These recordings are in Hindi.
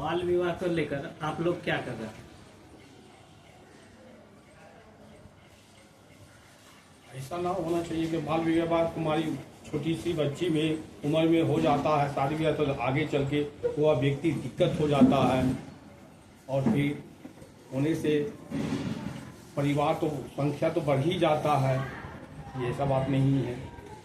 बाल विवाह को लेकर आप लोग क्या कर रहे हैं? ऐसा ना होना चाहिए कि बाल विवाह तुम्हारी छोटी सी बच्ची में उम्र में हो जाता है शादी ब्याह, तो आगे चल के वह व्यक्ति दिक्कत हो जाता है और फिर होने से परिवार तो संख्या तो बढ़ ही जाता है। ये ऐसा बात नहीं है,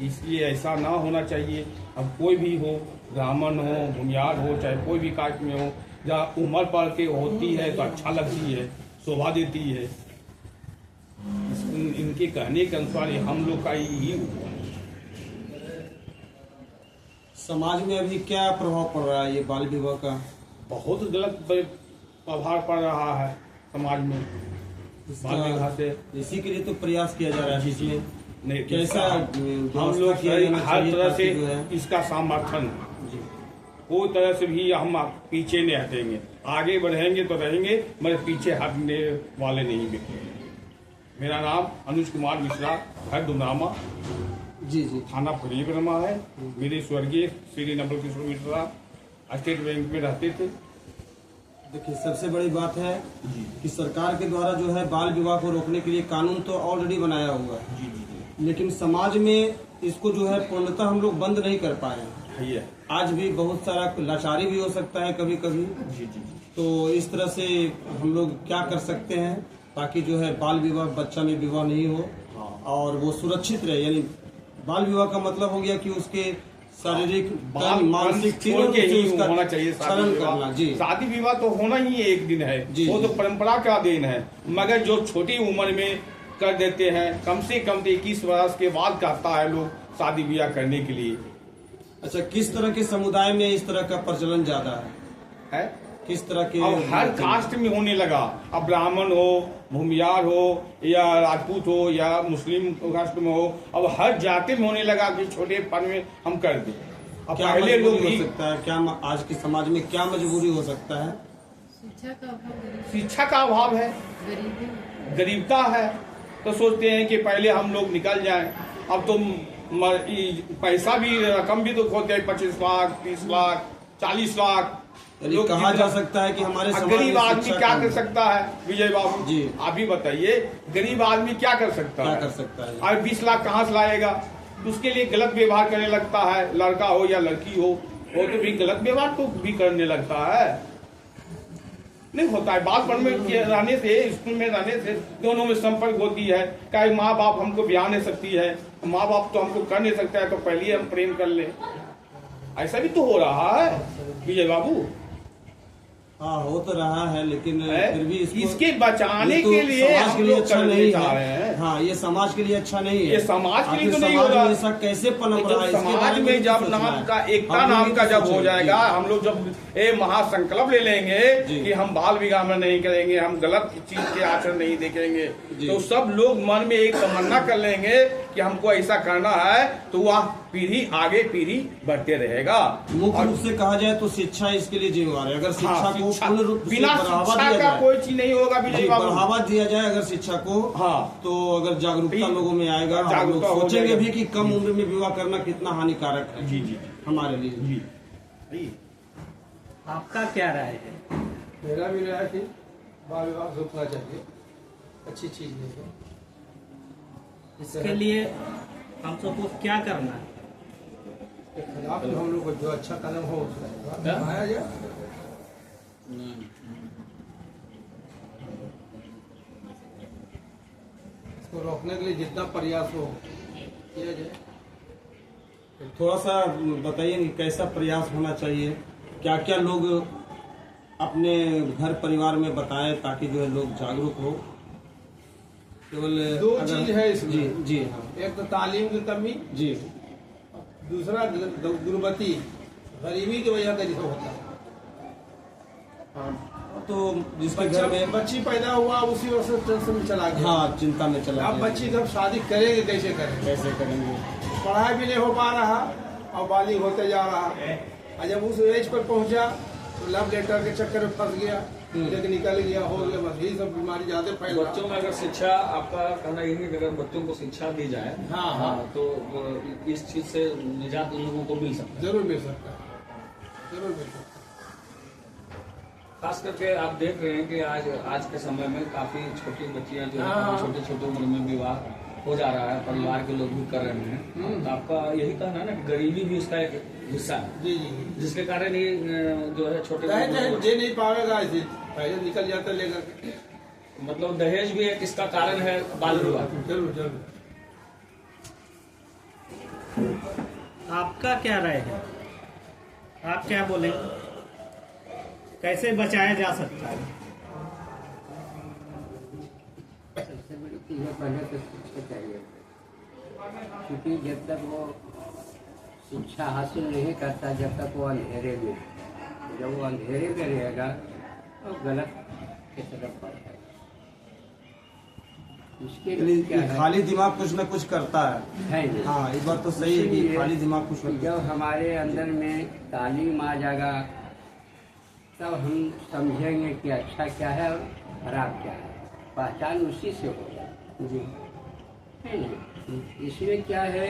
इसलिए ऐसा ना होना चाहिए। अब कोई भी हो, ब्राह्मण हो, भूमियार हो, चाहे कोई भी कास्ट में हो, जहाँ उम्र पर के होती है तो अच्छा लगती है, शोभा देती है। इनके कहने के अनुसार हम लोग का ही समाज में अभी क्या प्रभाव पड़ रहा है ये बाल विवाह का? बहुत गलत प्रभाव पड़ रहा है समाज में बाल विवाह से। इसी के लिए तो प्रयास किया जा रहा है इसमें नहीं कैसा हम लोग हर तरह से इसका समर्थन, कोई तरह से भी हम पीछे नहीं हटेंगे, आगे बढ़ेंगे तो रहेंगे, मगर पीछे हटने वाले नहीं भी। मेरा नाम अनुज कुमार मिश्रा है, डुमरामा जी जी थाना फरीबरमा है। मेरे स्वर्गीय श्री नवल किशोर मिश्रा स्टेट बैंक में रहते थे। देखिए, सबसे बड़ी बात है कि सरकार के द्वारा जो है बाल विवाह को रोकने के लिए कानून तो ऑलरेडी बनाया हुआ है, लेकिन समाज में इसको जो है पूर्णतः हम लोग बंद नहीं कर पाए हैं। आज भी बहुत सारा लाचारी भी हो सकता है कभी कभी। तो इस तरह से हम लोग क्या कर सकते हैं ताकि जो है बाल विवाह, बच्चा में विवाह नहीं हो और वो सुरक्षित रहे। यानी बाल विवाह का मतलब हो गया कि उसके शारीरिक मानसिक तीनों के ही होना चाहिए शरण करना। जी, शादी विवाह तो होना ही एक दिन है, वो तो परंपरा का दिन है, मगर जो छोटी उम्र में कर देते हैं, कम से कम 21 वर्ष के बाद करता है लोग शादी ब्याह करने के लिए। अच्छा, किस तरह के समुदाय में इस तरह का प्रचलन ज्यादा है? किस तरह के? अब हर कास्ट में होने लगा। अब ब्राह्मण हो, भूमियार हो, या राजपूत हो, या मुस्लिम कास्ट में हो, अब हर जाति में होने लगा कि छोटे पन में हम कर दें। अब क्या पहले लोग हो सकता है, क्या आज के समाज में क्या मजबूरी हो सकता है? शिक्षा का अभाव है, गरीबता है। तो सोचते हैं कि पहले हम लोग निकल जाएं। अब तो पैसा भी, रकम भी तो खोते हैं, 25 लाख, 30 लाख, 40 लाख। कहा जा सकता है कि हमारे गरीब आदमी क्या कर सकता है? विजय बाबू जी, आप ही बताइए, गरीब आदमी क्या कर सकता है? और 20 लाख कहाँ से लाएगा? उसके लिए गलत व्यवहार करने लगता है, लड़का हो या लड़की हो, वो तो भी गलत व्यवहार तो भी करने लगता है। नहीं होता है, बालपन में रहने से, स्कूल में रहने से दोनों में संपर्क होती है। क्या माँ बाप हमको ब्याह नहीं सकती है, माँ बाप तो हमको कर नहीं सकता है, तो पहले हम प्रेम कर ले। ऐसा भी तो हो रहा है विजय बाबू। हाँ, हो तो रहा है, लेकिन फिर भी इसके बचाने के लिए समाज के लिए अच्छा नहीं है। हाँ, ये समाज के लिए अच्छा नहीं है। ये समाज के लिए तो नहीं होगा। ऐसा कैसे पनप रहा है? समाज में जब नाम का एकता नाम का जब हो जाएगा, हम लोग जब महासंकल्प ले लेंगे कि हम बाल विवाह में नहीं करेंगे, हम गलत चीज के आचरण नहीं देखेंगे, तो सब लोग मन में एक तमन्ना कर लेंगे कि हमको ऐसा करना है, तो वह पीढ़ी आगे पीढ़ी बढ़ते रहेगा। मुख्य रूप से कहा जाए तो शिक्षा इसके लिए जिम्मेवार है। अगर शिक्षा को पूर्ण रूप से बिना शिक्षा का कोई चीज नहीं होगा। बढ़ावा दिया जाए अगर शिक्षा को, तो अगर जागरूकता लोगों में आएगा, हम लोग सोचेंगे भी कि कम उम्र में विवाह करना कितना हानिकारक है। जी हमारे लिए। आपका क्या राय है? मेरा भी राय है बाल विवाह रोकना चाहिए, अच्छी चीज है। इसके लिए हम सबको क्या करना है? खिलाफ हम लोग को जो अच्छा कदम हो उठाया जाए। इसको रोकने के लिए जितना प्रयास हो किया जाए। थोड़ा सा बताइए कि कैसा प्रयास होना चाहिए, क्या क्या लोग अपने घर परिवार में बताएं ताकि जो है लोग जागरूक हो। केवल दो चीज है इसमें। जी हाँ। एक तो तालीम की कमी, जी, दूसरा गुर्बती, गरीबी की वजह से होता है। तो जिसके घर में बच्ची पैदा हुआ उसी वर्ष टेंशन में चला गया। हाँ, चिंता में चला अब बच्ची जब शादी करेंगे कैसे करेंगे? पढ़ाई भी नहीं हो पा रहा और बालिग होते जा रहा है। और जब उस एज पर पहुंचा तो लव लेटर के चक्कर में फंस गया, लेकिन निकल गया, हो गया, बस यही सब बीमारी ज्यादा फैल रहा है। बच्चों में अगर शिक्षा, आपका कहना यही है कि अगर बच्चों को शिक्षा दी जाए, हाँ, तो इस चीज से निजात उन लोगों को मिल सकता है। जरूर मिल सकता है, जरूर मिल सकता है। खास करके आप देख रहे हैं कि आज के समय में काफी छोटी बच्चियां जो है छोटे छोटे उम्र में विवाह हो जा रहा है, परिवार के लोग भी कर रहे हैं। तो आपका यही कहना है ना कि गरीबी भी उसका एक हिस्सा है, जी जी जिसके कारण ये जो है छोटे दे नहीं पाएगा, ऐसे पहले निकल जाता लेकर के। मतलब दहेज भी एक इसका कारण है बाल विवाह। जरूर जरूर। आपका क्या राय है? आप क्या बोले, कैसे बचाया जा सकता है? सबसे बड़ी चीज़ है पहले तो शिक्षा चाहिए, क्योंकि जब तक वो शिक्षा हासिल नहीं करता, जब तक वो अंधेरे में, जब वो अंधेरे में रहेगा तो गलत की तरफ बढ़ेगा। इसके लिए क्या है, खाली दिमाग कुछ न कुछ करता है नहीं। हाँ, इस बात तो सही है कि खाली दिमाग कुछ न जब हमारे अंदर में तालीम आ जाएगा तब हम समझेंगे कि अच्छा क्या है और खराब क्या है, पहचान उसी से होगा जी, है ना। इसमें क्या है,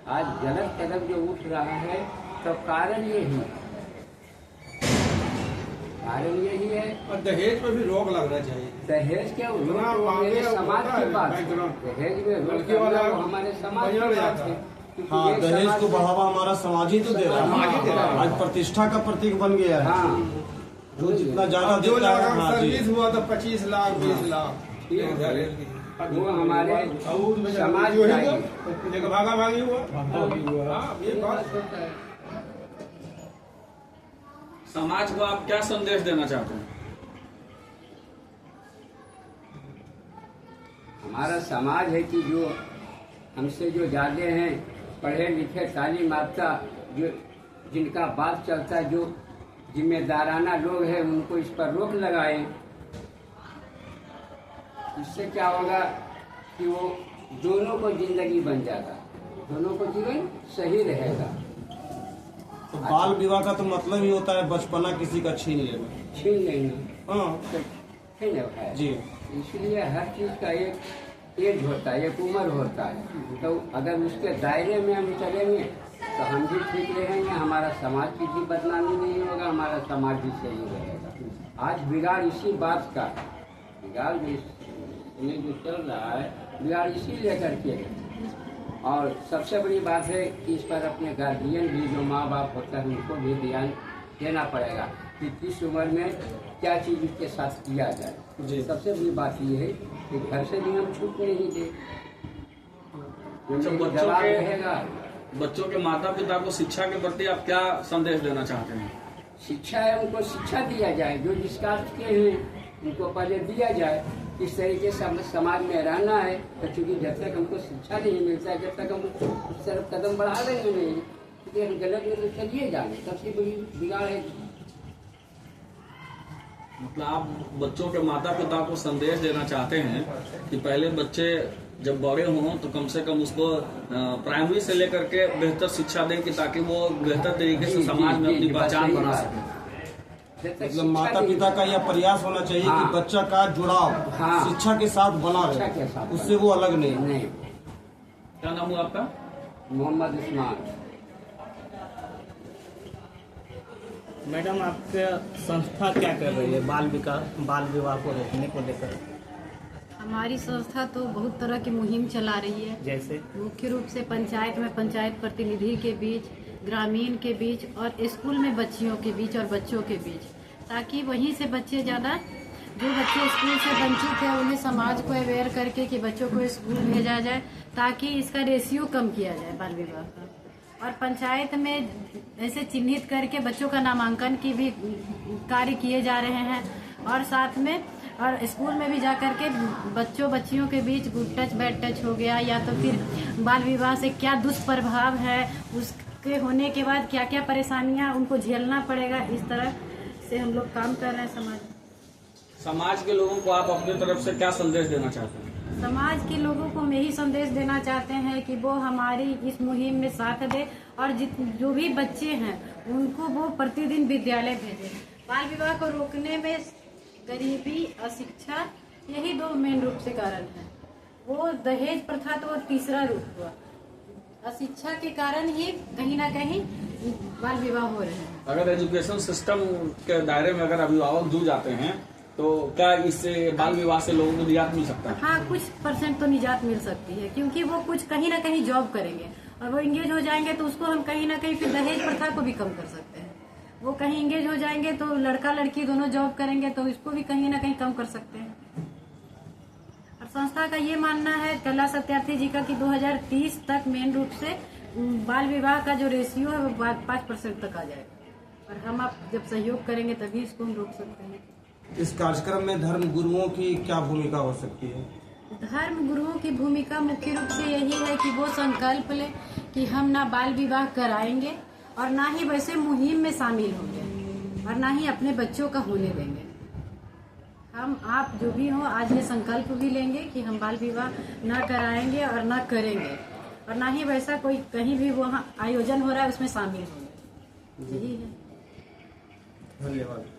आज गलत कदम जो उठ रहा है तो कारण यही है। और दहेज पर भी रोक लगना चाहिए। दहेज क्या इतना मांगे समाज होता की है, बात, बैकग्राउंड। दहेज में रोक लड़की वाला लगना वो हमारे समाज की बजड़ बात जाता है। है। क्योंकि हाँ, ये दहेज समाज को में- बढ़ावा हमारा समाज ही तो दे रहा समाज ही दे रहा है। है। आज प्रतिष्ठा का प्रतीक बन गया है। हाँ, जो जितना ज्यादा अब 2 देता लाख है, का हाँ जी। सर्विस हुआ तो 25 लाख 20 लाख ठीक है। दहेज की। वो हमारे समाज समाज जो चाहिए। है भागा भागी हुआ। हाँ, ये बात होता है। समाज को आप क्या संदेश देना चाहते हैं? हमारा समाज है कि जो हमसे जो ज्यादा हैं, पढ़े लिखे तालीम याफ्ता, जो जिनका बात चलता है, जो जिम्मेदाराना लोग हैं, उनको इस पर रोक लगाएं। इससे क्या होगा कि वो दोनों को जिंदगी बन जाएगा, दोनों को जीवन सही रहेगा। तो बाल विवाह का तो मतलब ही होता है बचपना किसी का छीन लेना। छीन लेंगे हाँ है ना भाई जी। इसलिए हर चीज का एक एज होता है, एक उम्र होता है। तो अगर उसके दायरे में हम चलेंगे तो हम भी ठीक रहेंगे, हमारा समाज की भी बदनामी नहीं होगा, हमारा समाज भी सही रहेगा। आज बिगाड़ इसी बात का, बिगाड़ जो चल रहा है, बिगाड़ इसी लेकर के है। और सबसे बड़ी बात है कि इस पर अपने गार्जियन भी, जो माँ बाप होता है, उनको भी ध्यान देना पड़ेगा कि किस उम्र में क्या चीज उसके साथ किया जाए। जी। सबसे बड़ी बात ये है कि घर से भी हम छूट नहीं दे, अच्छा, जवाब रहेगा। बच्चों के माता पिता को शिक्षा के प्रति आप क्या संदेश देना चाहते हैं? शिक्षा है, उनको शिक्षा दिया जाए, जो जिस कास्ट के हैं उनको पहले दिया जाए। इस तरीके से हमें समाज में रहना है। तो चूंकि जब तक हमको शिक्षा नहीं मिलता है, जब तक हम उस तरफ कदम बढ़ा देंगे नहीं, क्योंकि हम गलत में तो चलिए जाएंगे। सबसे बड़ी बिगाड़ है। मतलब आप बच्चों के माता पिता को संदेश देना चाहते हैं कि पहले बच्चे जब बड़े हों तो कम से कम उसको प्राइमरी से लेकर के बेहतर शिक्षा दें, कि ताकि वो बेहतर तरीके से समाज में अपनी पहचान बना सके। मतलब माता पिता का यह प्रयास होना चाहिए हाँ। कि बच्चा का जुड़ाव हाँ। शिक्षा के साथ बना शिक्षा के रहे, साथ उससे वो अलग नहीं। नहीं, क्या नाम हुआ आपका? मोहम्मद उस्मान। मैडम, आपका संस्था क्या कर रही है बाल विवाह को रोकने को लेकर? हमारी संस्था तो बहुत तरह की मुहिम चला रही है। जैसे मुख्य रूप से पंचायत में पंचायत प्रतिनिधि के बीच, ग्रामीण के बीच और स्कूल में बच्चियों के बीच और बच्चों के बीच, ताकि वहीं से बच्चे ज़्यादा, जो बच्चे स्कूल से वंचित है, उन्हें समाज को अवेयर करके कि बच्चों को स्कूल भेजा जाए, ताकि इसका रेशियो कम किया जाए बाल विवाह का। और पंचायत में ऐसे चिन्हित करके बच्चों का नामांकन की भी कार्य किए जा रहे हैं। और साथ में और स्कूल में भी जा करके बच्चों बच्चियों के बीच गुड टच बैड टच हो गया, या तो फिर बाल विवाह से क्या दुष्प्रभाव है, उसके होने के बाद क्या क्या परेशानियां उनको झेलना पड़ेगा, इस तरह से हम लोग काम कर रहे हैं। समाज के लोगों को आप अपनी तरफ से क्या संदेश देना चाहते हैं? समाज के लोगों को हम यही संदेश देना चाहते हैं कि वो हमारी इस मुहिम में साथ दे, और जो भी बच्चे हैं उनको वो प्रतिदिन विद्यालय भेजें। बाल विवाह को रोकने में गरीबी, अशिक्षा, यही 2 मेन रूप से कारण है। वो दहेज प्रथा तो तीसरा रूप हुआ। अशिक्षा के कारण ही कहीं ना कहीं बाल विवाह हो रहे हैं। अगर एजुकेशन सिस्टम के दायरे में अगर अभिभावक जुड़ जाते हैं तो क्या इससे बाल विवाह से लोगों को निजात मिल सकता है? हाँ, कुछ % तो निजात मिल सकती है, क्योंकि वो कुछ कहीं ना कहीं जॉब करेंगे और वो इंगेज हो जाएंगे तो उसको हम कहीं ना कहीं फिर दहेज प्रथा को भी कम कर सकते हैं। वो कहीं इंगेज हो जाएंगे तो लड़का लड़की दोनों जॉब करेंगे तो इसको भी कहीं ना कहीं कम कर सकते हैं। और संस्था का ये मानना है कला सत्यार्थी जी का कि 2030 तक मेन रूप से बाल विवाह का जो रेशियो है वो 5% तक आ जाएगा, और हम आप जब सहयोग करेंगे तभी इसको हम रोक सकते हैं। इस कार्यक्रम में धर्म गुरुओं की क्या भूमिका हो सकती है? धर्म गुरुओं की भूमिका मुख्य रूप से यही है कि वो संकल्प ले कि हम ना बाल विवाह कराएंगे और ना ही वैसे मुहिम में शामिल होंगे और ना ही अपने बच्चों का होने देंगे। हम आप जो भी हो आज ये संकल्प भी लेंगे कि हम बाल विवाह ना कराएंगे और ना करेंगे और ना ही वैसा कोई कहीं भी वहाँ आयोजन हो रहा है उसमें शामिल होंगे। यही है। धन्यवाद।